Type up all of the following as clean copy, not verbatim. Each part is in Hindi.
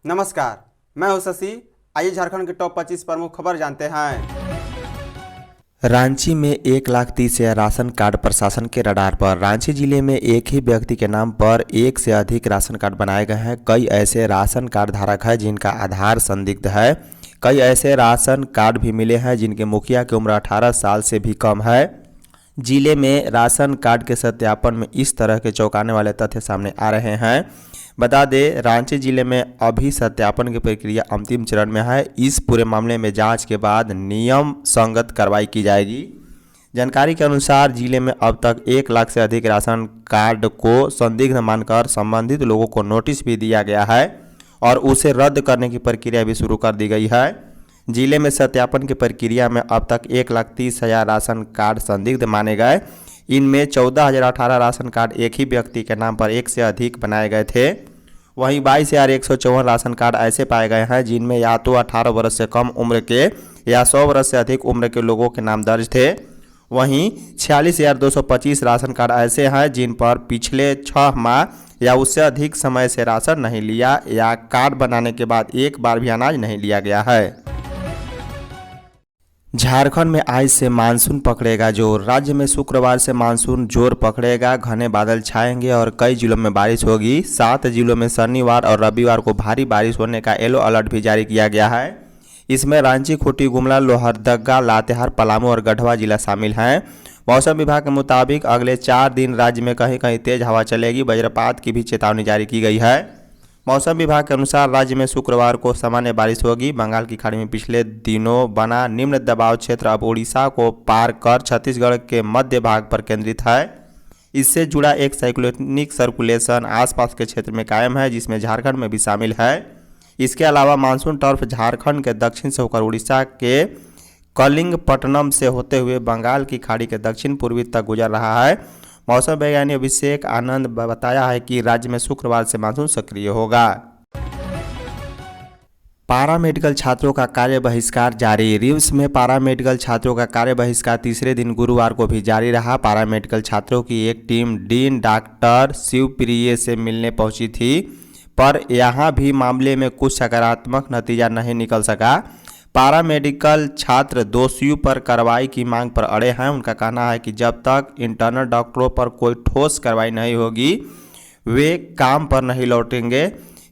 नमस्कार, मैं हूं शशि। आइए झारखंड के टॉप 25 प्रमुख खबर जानते हैं। रांची में 1,30,000 राशन कार्ड प्रशासन के रडार पर। रांची जिले में एक ही व्यक्ति के नाम पर एक से अधिक राशन कार्ड बनाए गए हैं। कई ऐसे राशन कार्ड धारक हैं जिनका आधार संदिग्ध है। कई ऐसे राशन कार्ड भी मिले हैं जिनके मुखिया की उम्र 18 साल से भी कम है। जिले में राशन कार्ड के सत्यापन में इस तरह के चौंकाने वाले तथ्य सामने आ रहे हैं। बता दें, रांची जिले में अभी सत्यापन की प्रक्रिया अंतिम चरण में है। इस पूरे मामले में जांच के बाद नियम संगत कार्रवाई की जाएगी। जानकारी के अनुसार जिले में अब तक 1 लाख से अधिक राशन कार्ड को संदिग्ध मानकर संबंधित लोगों को नोटिस भी दिया गया है और उसे रद्द करने की प्रक्रिया भी शुरू कर दी गई है। जिले में सत्यापन की प्रक्रिया में अब तक 1,30,000 राशन कार्ड संदिग्ध माने गए। इनमें 14,018 राशन कार्ड एक ही व्यक्ति के नाम पर एक से अधिक बनाए गए थे। वहीं 22,154 राशन कार्ड ऐसे पाए गए हैं जिनमें या तो 18 वर्ष से कम उम्र के या 100 वर्ष से अधिक उम्र के लोगों के नाम दर्ज थे। वहीं 46,225 राशन कार्ड ऐसे हैं जिन पर पिछले 6 माह या उससे अधिक समय से राशन नहीं लिया या कार्ड बनाने के बाद एक बार भी अनाज नहीं लिया गया है। झारखंड में आज से मानसून पकड़ेगा जोर। राज्य में शुक्रवार से मानसून जोर पकड़ेगा। घने बादल छाएंगे और कई जिलों में बारिश होगी। 7 जिलों में शनिवार और रविवार को भारी बारिश होने का येलो अलर्ट भी जारी किया गया है। इसमें रांची, खूंटी, गुमला, लोहरदगा, लातेहार, पलामू और गढ़वा जिला शामिल हैं। मौसम विभाग के मुताबिक अगले 4 दिन राज्य में कहीं कहीं तेज हवा चलेगी। वज्रपात की भी चेतावनी जारी की गई है। मौसम विभाग के अनुसार राज्य में शुक्रवार को सामान्य बारिश होगी। बंगाल की खाड़ी में पिछले दिनों बना निम्न दबाव क्षेत्र अब उड़ीसा को पार कर छत्तीसगढ़ के मध्य भाग पर केंद्रित है। इससे जुड़ा एक साइक्लोनिक सर्कुलेशन आसपास के क्षेत्र में कायम है जिसमें झारखंड में भी शामिल है। इसके अलावा मानसून टर्फ झारखंड के दक्षिण से होकर उड़ीसा के कलिंगपट्टनम से होते हुए बंगाल की खाड़ी के दक्षिण पूर्वी तक गुजर रहा है। मौसम वैज्ञानिक अभिषेक आनंद बताया है कि राज्य में शुक्रवार से मानसून सक्रिय होगा। पारा मेडिकल छात्रों का कार्य बहिष्कार जारी। रिम्स में पारा मेडिकल छात्रों का कार्य बहिष्कार तीसरे दिन गुरुवार को भी जारी रहा। पारा मेडिकल छात्रों की एक टीम डीन डॉक्टर शिवप्रिय से मिलने पहुंची थी, पर यहां भी मामले में कुछ सकारात्मक नतीजा नहीं निकल सका। पारा मेडिकल छात्र दोषियों पर कार्रवाई की मांग पर अड़े हैं। उनका कहना है कि जब तक इंटर्नल डॉक्टरों पर कोई ठोस कार्रवाई नहीं होगी वे काम पर नहीं लौटेंगे।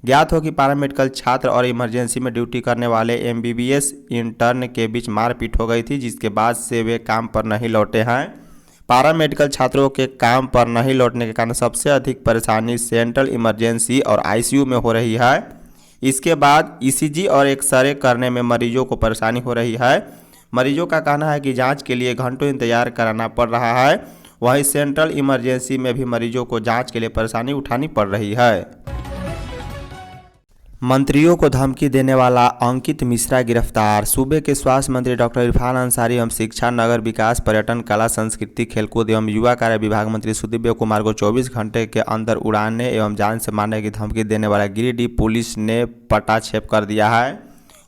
ज्ञात हो कि पारा मेडिकल छात्र और इमरजेंसी में ड्यूटी करने वाले एमबीबीएस इंटर्न के बीच मारपीट हो गई थी, जिसके बाद से वे काम पर नहीं लौटे हैं। पारा मेडिकल छात्रों के काम पर नहीं लौटने के कारण सबसे अधिक परेशानी सेंट्रल इमरजेंसी और आईसीयू में हो रही है। इसके बाद ईसीजी और एक्सरे करने में मरीजों को परेशानी हो रही है। मरीजों का कहना है कि जांच के लिए घंटों इंतजार कराना पड़ रहा है। वहीं सेंट्रल इमरजेंसी में भी मरीजों को जांच के लिए परेशानी उठानी पड़ रही है। मंत्रियों को धमकी देने वाला अंकित मिश्रा गिरफ्तार। सूबे के स्वास्थ्य मंत्री डॉक्टर इरफान अंसारी एवं शिक्षा, नगर विकास, पर्यटन, कला, संस्कृति, खेलकूद एवं युवा कार्य विभाग मंत्री सुदीव्य कुमार को 24 घंटे के अंदर उड़ाने एवं जान से मारने की धमकी देने वाला गिरिडीह पुलिस ने पटाक्षेप कर दिया है।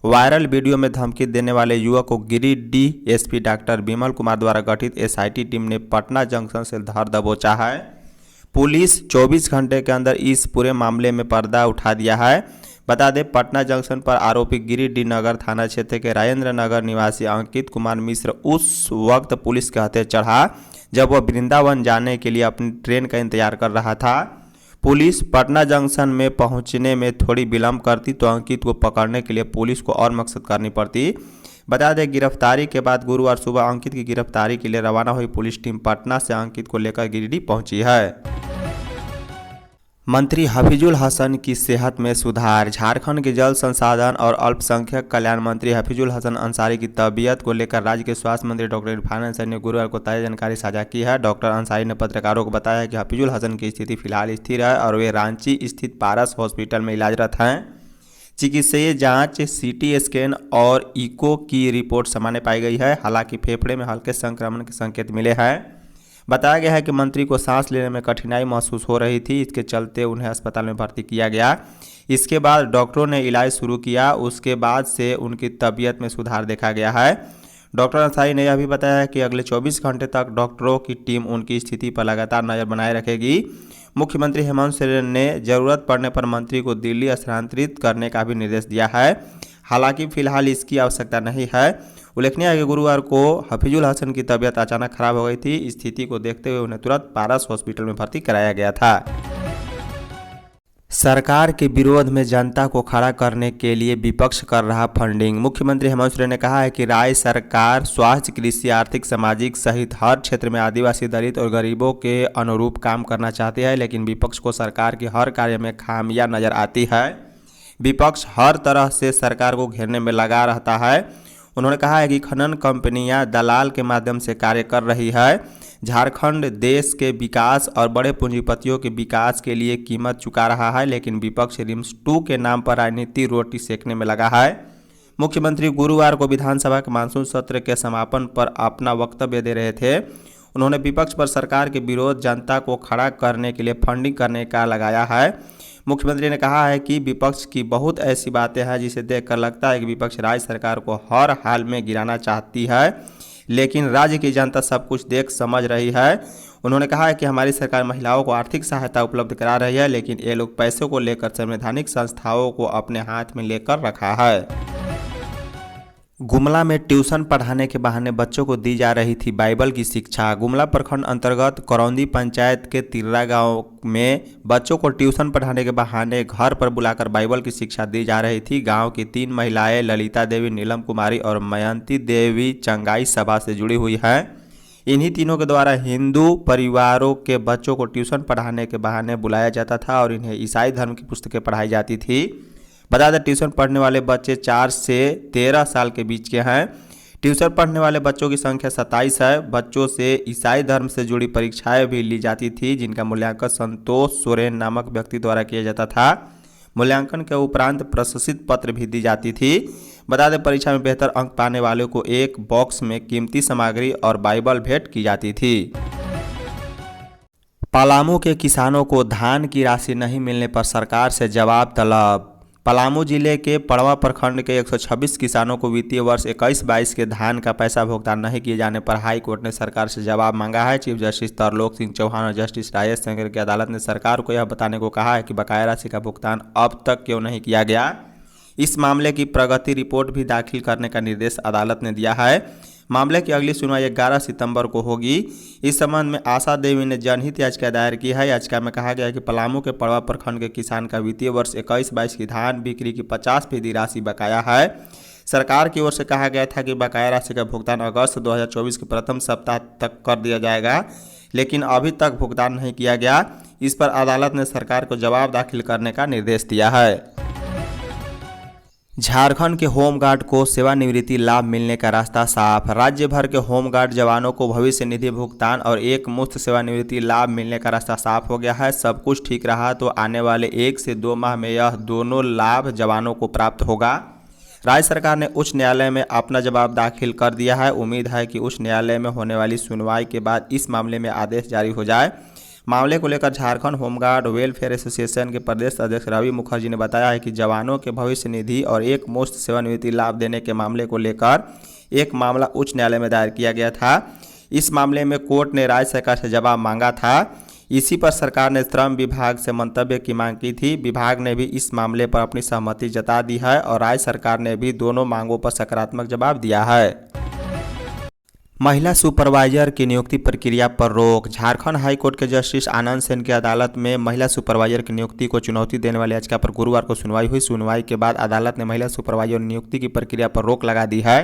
वायरल वीडियो में धमकी देने वाले युवक को गिरिडीह एसपी डॉक्टर विमल कुमार द्वारा गठित एसआईटी टीम ने पटना जंक्शन से धर दबोचा है। पुलिस 24 घंटे के अंदर इस पूरे मामले में पर्दा उठा दिया है। बता दें, पटना जंक्शन पर आरोपी गिरिडीह नगर थाना क्षेत्र के राजेंद्र नगर निवासी अंकित कुमार मिश्र उस वक्त पुलिस के हत्थे चढ़ा जब वह वृंदावन जाने के लिए अपनी ट्रेन का इंतजार कर रहा था। पुलिस पटना जंक्शन में पहुंचने में थोड़ी विलंब करती तो अंकित को पकड़ने के लिए पुलिस को और मकसद करनी पड़ती। बता दें, गिरफ्तारी के बाद गुरुवार सुबह अंकित की गिरफ्तारी के लिए रवाना हुई पुलिस टीम पटना से अंकित को लेकर गिरिडीह पहुंची है। मंत्री हफीजुल हसन की सेहत में सुधार। झारखंड के जल संसाधन और अल्पसंख्यक कल्याण मंत्री हफीजुल हसन अंसारी की तबीयत को लेकर राज्य के स्वास्थ्य मंत्री डॉक्टर इरफान अंसारी ने गुरुवार को ताज़ा जानकारी साझा की है। डॉक्टर अंसारी ने पत्रकारों को बताया कि हफीजुल हसन की स्थिति फिलहाल स्थिर है और वे रांची स्थित पारस हॉस्पिटल में इलाजरत हैं। चिकित्सकीय जांच, सीटी स्कैन और इको की रिपोर्ट सामान्य पाई गई है। हालांकि फेफड़े में हल्के संक्रमण के संकेत मिले हैं। बताया गया है कि मंत्री को सांस लेने में कठिनाई महसूस हो रही थी, इसके चलते उन्हें अस्पताल में भर्ती किया गया। इसके बाद डॉक्टरों ने इलाज शुरू किया। उसके बाद से उनकी तबीयत में सुधार देखा गया है। डॉक्टर अंसारी ने यह भी बताया कि अगले 24 घंटे तक डॉक्टरों की टीम उनकी स्थिति पर लगातार नजर बनाए रखेगी। मुख्यमंत्री हेमंत सोरेन ने जरूरत पड़ने पर मंत्री को दिल्ली स्थानांतरित करने का भी निर्देश दिया है। हालांकि फिलहाल इसकी आवश्यकता नहीं है। उल्लेखनीय है कि गुरुवार को हफीजुल हसन की तबीयत अचानक खराब हो गई थी। स्थिति को देखते हुए उन्हें तुरंत पारस हॉस्पिटल में भर्ती कराया गया था। सरकार के विरोध में जनता को खड़ा करने के लिए विपक्ष कर रहा फंडिंग। मुख्यमंत्री हेमंत सोरेन ने कहा है कि राज्य सरकार स्वास्थ्य, कृषि, आर्थिक, सामाजिक सहित हर क्षेत्र में आदिवासी, दलित और गरीबों के अनुरूप काम करना चाहती है, लेकिन विपक्ष को सरकार के हर कार्य में खामियां नजर आती है। विपक्ष हर तरह से सरकार को घेरने में लगा रहता है। उन्होंने कहा है कि खनन कंपनियां दलाल के माध्यम से कार्य कर रही है। झारखंड देश के विकास और बड़े पूंजीपतियों के विकास के लिए कीमत चुका रहा है, लेकिन विपक्ष रिम्स 2 के नाम पर राजनीति रोटी सेकने में लगा है। मुख्यमंत्री गुरुवार को विधानसभा के मानसून सत्र के समापन पर अपना वक्तव्य दे रहे थे। उन्होंने विपक्ष पर सरकार के विरोध जनता को खड़ा करने के लिए फंडिंग करने का लगाया है। मुख्यमंत्री ने कहा है कि विपक्ष की बहुत ऐसी बातें हैं जिसे देखकर लगता है कि विपक्ष राज्य सरकार को हर हाल में गिराना चाहती है, लेकिन राज्य की जनता सब कुछ देख समझ रही है। उन्होंने कहा है कि हमारी सरकार महिलाओं को आर्थिक सहायता उपलब्ध करा रही है, लेकिन ये लोग पैसों को लेकर संवैधानिक संस्थाओं को अपने हाथ में लेकर रखा है। गुमला में ट्यूशन पढ़ाने के बहाने बच्चों को दी जा रही थी बाइबल की शिक्षा। गुमला प्रखंड अंतर्गत करौंदी पंचायत के तिर्रा गांव में बच्चों को ट्यूशन पढ़ाने के बहाने घर पर बुलाकर बाइबल की शिक्षा दी जा रही थी। गांव की 3 महिलाएं ललिता देवी, नीलम कुमारी और मयंती देवी चंगाई सभा से जुड़ी हुई हैं। इन्हीं तीनों के द्वारा हिंदू परिवारों के बच्चों को ट्यूशन पढ़ाने के बहाने बुलाया जाता था और इन्हें ईसाई धर्म की पुस्तकें पढ़ाई जाती थी। बता दें, ट्यूशन पढ़ने वाले बच्चे 4 से 13 साल के बीच के हैं। ट्यूशन पढ़ने वाले बच्चों की संख्या 27 है। बच्चों से ईसाई धर्म से जुड़ी परीक्षाएं भी ली जाती थी, जिनका मूल्यांकन संतोष सोरेन नामक व्यक्ति द्वारा किया जाता था। मूल्यांकन के उपरांत प्रशस्ति पत्र भी दी जाती थी। बता दें, परीक्षा में बेहतर अंक पाने वालों को एक बॉक्स में कीमती सामग्री और बाइबल भेंट की जाती थी। पलामू के किसानों को धान की राशि नहीं मिलने पर सरकार से जवाब तलब। पलामू जिले के पड़वा प्रखंड के 126 किसानों को वित्तीय वर्ष 21-22 के धान का पैसा भुगतान नहीं किए जाने पर हाई कोर्ट ने सरकार से जवाब मांगा है। चीफ जस्टिस तरलोक सिंह चौहान और जस्टिस राजेश शंकर की अदालत ने सरकार को यह बताने को कहा है कि बकाया राशि का भुगतान अब तक क्यों नहीं किया गया। इस मामले की प्रगति रिपोर्ट भी दाखिल करने का निर्देश अदालत ने दिया है। मामले की अगली सुनवाई 11 सितंबर को होगी। इस संबंध में आशा देवी ने जनहित याचिका दायर की है। याचिका में कहा गया है कि पलामू के पड़वा प्रखंड के किसान का वित्तीय वर्ष 21-22 की धान बिक्री की 50% राशि बकाया है। सरकार की ओर से कहा गया था कि बकाया राशि का भुगतान अगस्त 2024 के प्रथम सप्ताह तक कर दिया जाएगा, लेकिन अभी तक भुगतान नहीं किया गया। इस पर अदालत ने सरकार को जवाब दाखिल करने का निर्देश दिया है। झारखंड के होमगार्ड को सेवानिवृत्ति लाभ मिलने का रास्ता साफ। राज्य भर के होमगार्ड जवानों को भविष्य निधि भुगतान और एक मुफ्त सेवानिवृत्ति लाभ मिलने का रास्ता साफ हो गया है। सब कुछ ठीक रहा तो आने वाले 1 से 2 माह में यह दोनों लाभ जवानों को प्राप्त होगा। राज्य सरकार ने उच्च न्यायालय में अपना जवाब दाखिल कर दिया है। उम्मीद है कि उच्च न्यायालय में होने वाली सुनवाई के बाद इस मामले में आदेश जारी हो जाए। मामले को लेकर झारखंड होमगार्ड वेलफेयर एसोसिएशन के प्रदेश अध्यक्ष रवि मुखर्जी ने बताया है कि जवानों के भविष्य निधि और एक मुफ्त सेवानिवृत्ति लाभ देने के मामले को लेकर एक मामला उच्च न्यायालय में दायर किया गया था। इस मामले में कोर्ट ने राज्य सरकार से जवाब मांगा था। इसी पर सरकार ने श्रम विभाग से मंतव्य की मांग की थी। विभाग ने भी इस मामले पर अपनी सहमति जता दी है और राज्य सरकार ने भी दोनों मांगों पर सकारात्मक जवाब दिया है। महिला सुपरवाइजर की नियुक्ति प्रक्रिया पर रोक। झारखंड हाईकोर्ट के जस्टिस आनंद सेन की अदालत में महिला सुपरवाइजर की नियुक्ति को चुनौती देने वाली याचिका पर गुरुवार को सुनवाई हुई। सुनवाई के बाद अदालत ने महिला सुपरवाइजर नियुक्ति की प्रक्रिया पर रोक लगा दी है।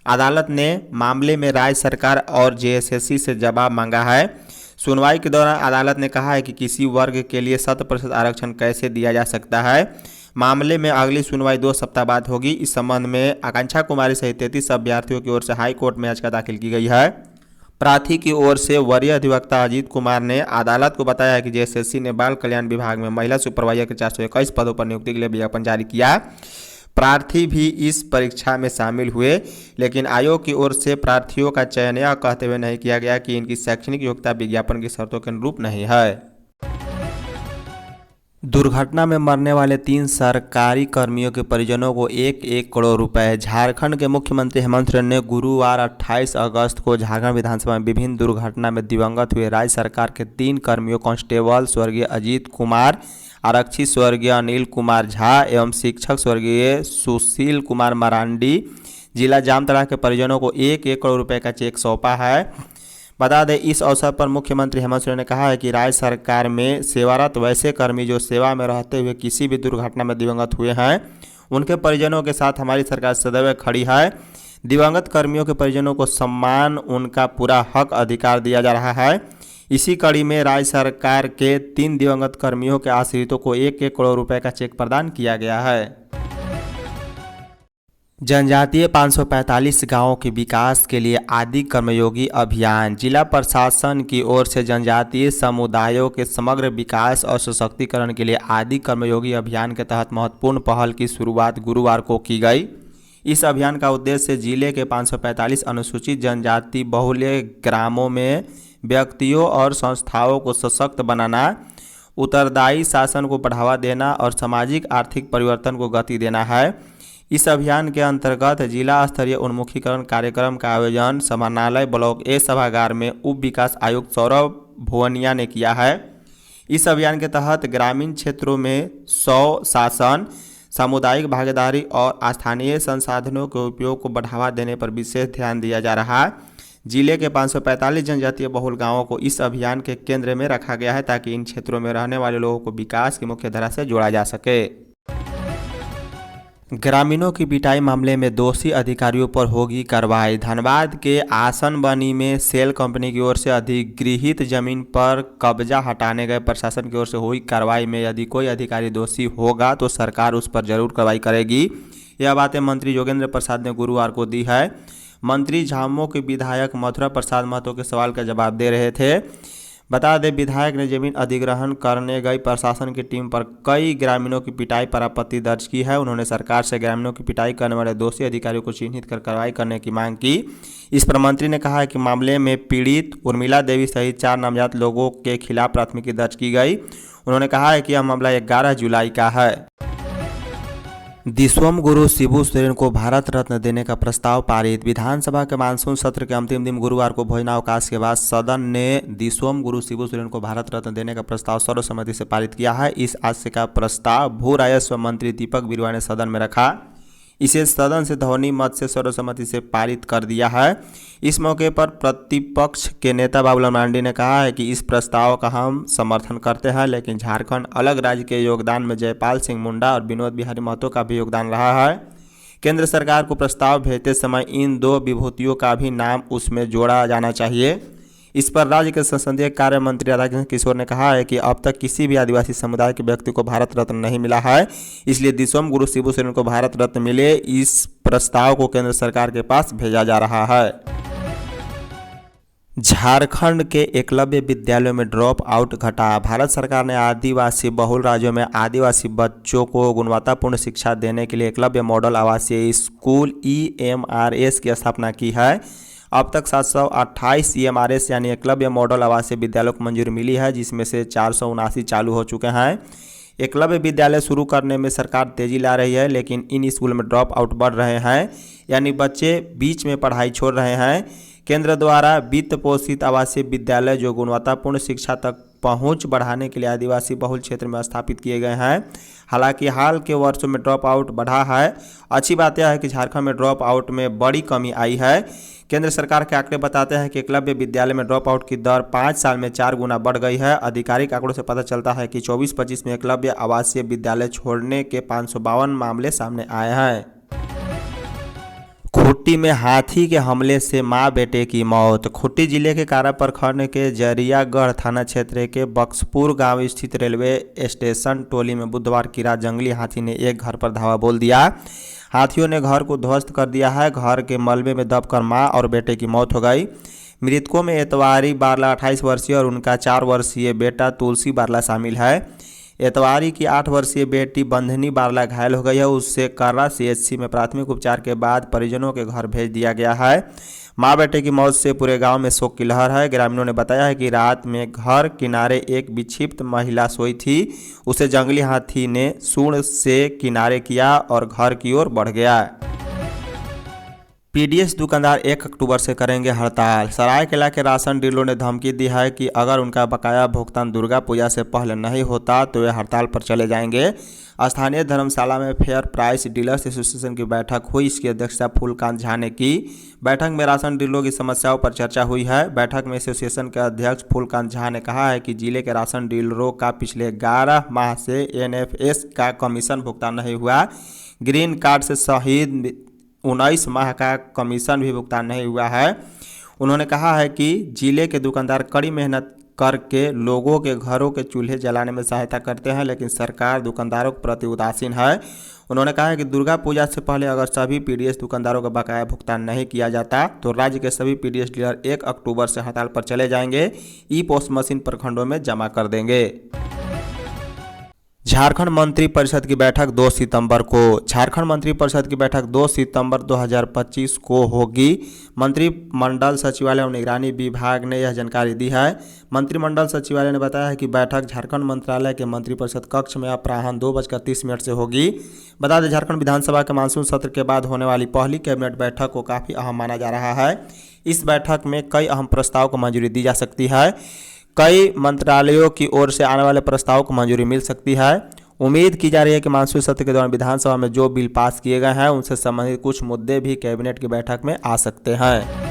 अदालत ने मामले में राज्य सरकार और जेएसएससी से जवाब मांगा है। सुनवाई के दौरान अदालत ने कहा है कि किसी वर्ग के लिए 100% आरक्षण कैसे दिया जा सकता है। मामले में अगली सुनवाई 2 सप्ताह बाद होगी। इस संबंध में आकांक्षा कुमारी सहित 33 अभ्यर्थियों की ओर से हाई कोर्ट में याचिका दाखिल की गई है। प्रार्थी की ओर से वरीय अधिवक्ता अजीत कुमार ने अदालत को बताया है कि जेएसएससी ने बाल कल्याण विभाग में महिला सुपरवाइजर के 421 पदों पर नियुक्ति के लिए विज्ञापन जारी किया। प्रार्थी भी इस परीक्षा में शामिल हुए, लेकिन आयोग की ओर से प्रार्थियों का चयन यह कहते हुए नहीं किया गया कि इनकी शैक्षणिक योग्यता विज्ञापन की शर्तों के अनुरूप नहीं है। दुर्घटना में मरने वाले 3 सरकारी कर्मियों के परिजनों को 1-1 करोड़ रुपए। झारखंड के मुख्यमंत्री हेमंत सोरेन ने गुरुवार 28 अगस्त को झारखंड विधानसभा में विभिन्न दुर्घटना में दिवंगत हुए राज्य सरकार के 3 कर्मियों कांस्टेबल स्वर्गीय अजीत कुमार, आरक्षी स्वर्गीय अनिल कुमार झा एवं शिक्षक स्वर्गीय सुशील कुमार मरांडी जिला जामताड़ा के परिजनों को 1-1 करोड़ रुपए का चेक सौंपा है। बता दें, इस अवसर पर मुख्यमंत्री हेमंत सोरेन ने कहा है कि राज्य सरकार में सेवारत वैसे कर्मी जो सेवा में रहते हुए किसी भी दुर्घटना में दिवंगत हुए हैं, उनके परिजनों के साथ हमारी सरकार सदैव खड़ी है। दिवंगत कर्मियों के परिजनों को सम्मान, उनका पूरा हक अधिकार दिया जा रहा है। इसी कड़ी में राज्य सरकार के 3 दिवंगत कर्मियों के आश्रितों को 1-1 करोड़ रुपए का चेक प्रदान किया गया है। जनजातीय 545 गांवों के विकास के लिए आदि कर्मयोगी अभियान। जिला प्रशासन की ओर से जनजातीय समुदायों के समग्र विकास और सशक्तिकरण के लिए आदि कर्मयोगी अभियान के तहत महत्वपूर्ण पहल की शुरुआत गुरुवार को की गई। इस अभियान का उद्देश्य जिले के 545 अनुसूचित जनजाति बहुल्य ग्रामों में व्यक्तियों और संस्थाओं को सशक्त बनाना, उत्तरदायी शासन को बढ़ावा देना और सामाजिक आर्थिक परिवर्तन को गति देना है। इस अभियान के अंतर्गत जिला स्तरीय उन्मुखीकरण कार्यक्रम का आयोजन समाहरणालय ब्लॉक ए सभागार में उप विकास आयुक्त सौरभ भुवनिया ने किया है। इस अभियान के तहत ग्रामीण क्षेत्रों में स्वशासन, सामुदायिक भागीदारी और स्थानीय संसाधनों के उपयोग को बढ़ावा देने पर विशेष ध्यान दिया जा रहा है। जिले के 545 जनजातीय बहुल गांवों को इस अभियान के केंद्र में रखा गया है ताकि इन क्षेत्रों में रहने वाले लोगों को विकास की मुख्य धारा से जोड़ा जा सके। ग्रामीणों की पिटाई मामले में दोषी अधिकारियों पर होगी कार्रवाई। धनबाद के आसनबनी में सेल कंपनी की ओर से अधिगृहित जमीन पर कब्जा हटाने गए प्रशासन की ओर से हुई कार्रवाई में यदि कोई अधिकारी दोषी होगा तो सरकार उस पर जरूर कार्रवाई करेगी। यह बातें मंत्री योगेंद्र प्रसाद ने गुरुवार को दी है। मंत्री झामुमो के विधायक मथुरा प्रसाद महतो के सवाल का जवाब दे रहे थे। बता दें, विधायक ने जमीन अधिग्रहण करने गई प्रशासन की टीम पर कई ग्रामीणों की पिटाई पर आपत्ति दर्ज की है। उन्होंने सरकार से ग्रामीणों की पिटाई करने वाले दोषी अधिकारियों को चिन्हित कर कार्रवाई करने की मांग की। इस पर मंत्री ने कहा है कि मामले में पीड़ित उर्मिला देवी सहित 4 नामजद लोगों के खिलाफ प्राथमिकी दर्ज की गई। उन्होंने कहा है कि यह मामला 11 जुलाई का है। दिसोम गुरु शिबू सोरेन को भारत रत्न देने का प्रस्ताव पारित। विधानसभा के मानसून सत्र के अंतिम दिन गुरुवार को भोजनावकाश के बाद सदन ने दिसोम गुरु शिबू सोरेन को भारत रत्न देने का प्रस्ताव सर्वसम्मति से पारित किया है। इस आशय का प्रस्ताव भू राजस्व मंत्री दीपक बिरुवा ने सदन में रखा। इसे सदन से ध्वनि मत से सर्वसम्मति से पारित कर दिया है। इस मौके पर प्रतिपक्ष के नेता बाबूलाल मरांडी ने कहा है कि इस प्रस्ताव का हम समर्थन करते हैं, लेकिन झारखंड अलग राज्य के योगदान में जयपाल सिंह मुंडा और विनोद बिहारी महतो का भी योगदान रहा है। केंद्र सरकार को प्रस्ताव भेजते समय इन 2 विभूतियों का भी नाम उसमें जोड़ा जाना चाहिए। इस पर राज्य के संसदीय कार्य मंत्री राधाकिशन किशोर ने कहा है कि अब तक किसी भी आदिवासी समुदाय के व्यक्ति को भारत रत्न नहीं मिला है, इसलिए दिसोम गुरु शिबू सोरेन को भारत रत्न मिले, इस प्रस्ताव को केंद्र सरकार के पास भेजा जा रहा है। झारखंड के एकलव्य विद्यालयों में ड्रॉप आउट घटा। भारत सरकार ने आदिवासी बहुल राज्यों में आदिवासी बच्चों को गुणवत्तापूर्ण शिक्षा देने के लिए एकलव्य मॉडल आवासीय स्कूल EMRS की स्थापना की है। अब तक 728 EMRS यानी एकलव्य मॉडल आवासीय विद्यालयों को मंजूरी मिली है, जिसमें से 479 चालू हो चुके हैं। एकलव्य विद्यालय शुरू करने में सरकार तेजी ला रही है, लेकिन इन स्कूल में ड्रॉप आउट बढ़ रहे हैं, यानी बच्चे बीच में पढ़ाई छोड़ रहे हैं। केंद्र द्वारा वित्त पोषित आवासीय विद्यालय जो गुणवत्तापूर्ण शिक्षा तक पहुंच बढ़ाने के लिए आदिवासी बहुल क्षेत्र में स्थापित किए गए हैं। हालांकि हाल के वर्षों में ड्रॉप आउट बढ़ा है। अच्छी बात यह है कि झारखंड में ड्रॉप आउट में बड़ी कमी आई है। केंद्र सरकार के आंकड़े बताते हैं कि एकलव्य विद्यालय में ड्रॉप आउट की दर 5 साल में 4 गुना बढ़ गई है। आधिकारिक आंकड़ों से पता चलता है कि 24-25 में एकलव्य आवासीय विद्यालय छोड़ने के 552 मामले सामने आए हैं। खुट्टी में हाथी के हमले से मां बेटे की मौत। खुट्टी जिले के कारा प्रखंड के जरियागढ़ थाना क्षेत्र के बक्सपुर गांव स्थित रेलवे स्टेशन टोली में बुधवार की रात जंगली हाथी ने एक घर पर धावा बोल दिया। हाथियों ने घर को ध्वस्त कर दिया है। घर के मलबे में दबकर मां और बेटे की मौत हो गई। मृतकों में एतवारी बारला 28 वर्षीय और उनका 4 वर्षीय बेटा तुलसी बारला शामिल है। एतवारी की 8 वर्षीय बेटी बंधनी बारला घायल हो गई है। उससे कर्रा CHC में प्राथमिक उपचार के बाद परिजनों के घर भेज दिया गया है। मां बेटे की मौत से पूरे गांव में शोक की लहर है। ग्रामीणों ने बताया है कि रात में घर किनारे एक विक्षिप्त महिला सोई थी। उसे जंगली हाथी ने सूंड से किनारे किया और घर की ओर बढ़ गया। पीडीएस दुकानदार 1 अक्टूबर से करेंगे हड़ताल। सरायकेला के राशन डीलरों ने धमकी दी है कि अगर उनका बकाया भुगतान दुर्गा पूजा से पहले नहीं होता तो वे हड़ताल पर चले जाएंगे। स्थानीय धर्मशाला में फेयर प्राइस डीलर्स एसोसिएशन की बैठक हुई। इसकी अध्यक्षता फूलकांत झा ने की। बैठक में राशन डीलरों की समस्याओं पर चर्चा हुई है। बैठक में एसोसिएशन के अध्यक्ष फूलकांत झा ने कहा है कि जिले के राशन डीलरों का पिछले 11 माह से एनएफएस का कमीशन भुगतान नहीं हुआ। ग्रीन कार्ड से शहीद 19 माह का कमीशन भी भुगतान नहीं हुआ है। उन्होंने कहा है कि जिले के दुकानदार कड़ी मेहनत करके लोगों के घरों के चूल्हे जलाने में सहायता करते हैं, लेकिन सरकार दुकानदारों के प्रति उदासीन है। उन्होंने कहा है कि दुर्गा पूजा से पहले अगर सभी पीडीएस दुकानदारों का बकाया भुगतान नहीं किया जाता तो राज्य के सभी पीडीएस डीलर 1 अक्टूबर से हड़ताल पर चले जाएंगे। ई पोस्ट मशीन प्रखंडों में जमा कर देंगे। झारखंड मंत्री परिषद की बैठक 2 सितंबर को। झारखंड मंत्री परिषद की बैठक 2 सितंबर 2025 को होगी। मंत्रिमंडल सचिवालय और निगरानी विभाग ने यह जानकारी दी है। मंत्रिमंडल सचिवालय ने बताया है कि बैठक झारखंड मंत्रालय के मंत्रिपरिषद कक्ष में अपराह्न 2:30 से होगी। बता दें, झारखंड विधानसभा के मानसून सत्र के बाद होने वाली पहली कैबिनेट बैठक को काफ़ी अहम माना जा रहा है। इस बैठक में कई अहम प्रस्ताव को मंजूरी दी जा सकती है। कई मंत्रालयों की ओर से आने वाले प्रस्तावों को मंजूरी मिल सकती है। उम्मीद की जा रही है कि मानसून सत्र के दौरान विधानसभा में जो बिल पास किए गए हैं उनसे संबंधित कुछ मुद्दे भी कैबिनेट की बैठक में आ सकते हैं।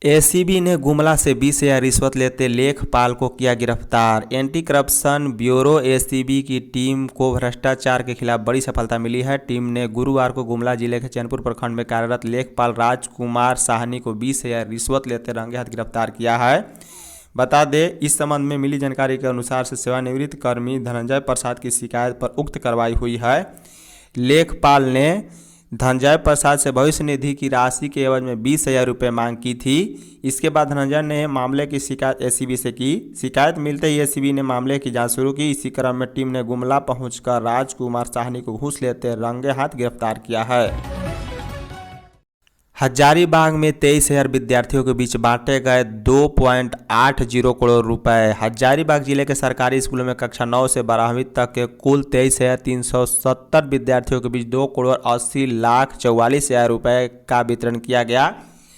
एसीबी ने गुमला से 20,000 रिश्वत लेते लेखपाल को किया गिरफ्तार। एंटी करप्शन ब्यूरो एसीबी की टीम को भ्रष्टाचार के खिलाफ बड़ी सफलता मिली है। टीम ने गुरुवार को गुमला जिले के चैनपुर प्रखंड में कार्यरत लेखपाल राजकुमार साहनी को 20,000 रिश्वत लेते रंगे हाथ गिरफ्तार किया है। बता दें, इस संबंध में मिली जानकारी के अनुसार से सेवानिवृत्त कर्मी धनंजय प्रसाद की शिकायत पर उक्त कार्रवाई हुई है। लेखपाल ने धनंजय प्रसाद से भविष्य निधि की राशि के एवज में 20,000 रुपये मांग की थी। इसके बाद धनंजय ने मामले की शिकायत एसीबी से की। शिकायत मिलते ही एसीबी ने मामले की जांच शुरू की। इसी क्रम में टीम ने गुमला पहुंचकर राजकुमार साहनी को घूस लेते रंगे हाथ गिरफ्तार किया है। हजारीबाग में 23,000 विद्यार्थियों के बीच बांटे गए 2.80 करोड़ रुपए। हजारीबाग जिले के सरकारी स्कूलों में कक्षा 9 से 12वीं तक के कुल 23,370 विद्यार्थियों के बीच 2,80,44,000 रुपए का वितरण किया गया।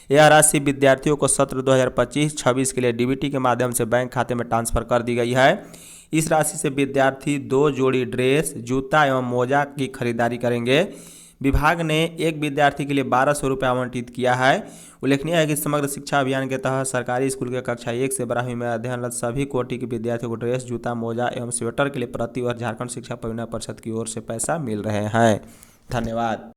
यह राशि विद्यार्थियों को सत्र 2025-26 के लिए डीबीटी के माध्यम से बैंक खाते में ट्रांसफर कर दी गई है। इस राशि से विद्यार्थी 2 जोड़ी ड्रेस, जूता एवं मोजा की खरीदारी करेंगे। विभाग ने एक विद्यार्थी के लिए 1,200 रुपये आवंटित किया है। उल्लेखनीय है कि समग्र शिक्षा अभियान के तहत सरकारी स्कूल के कक्षा 1 से 12वीं में अध्ययनरत सभी कोटि के विद्यार्थियों को ड्रेस, जूता, मोजा एवं स्वेटर के लिए प्रति वर्ष झारखंड शिक्षा परियोजना परिषद की ओर से पैसा मिल रहे हैं। धन्यवाद।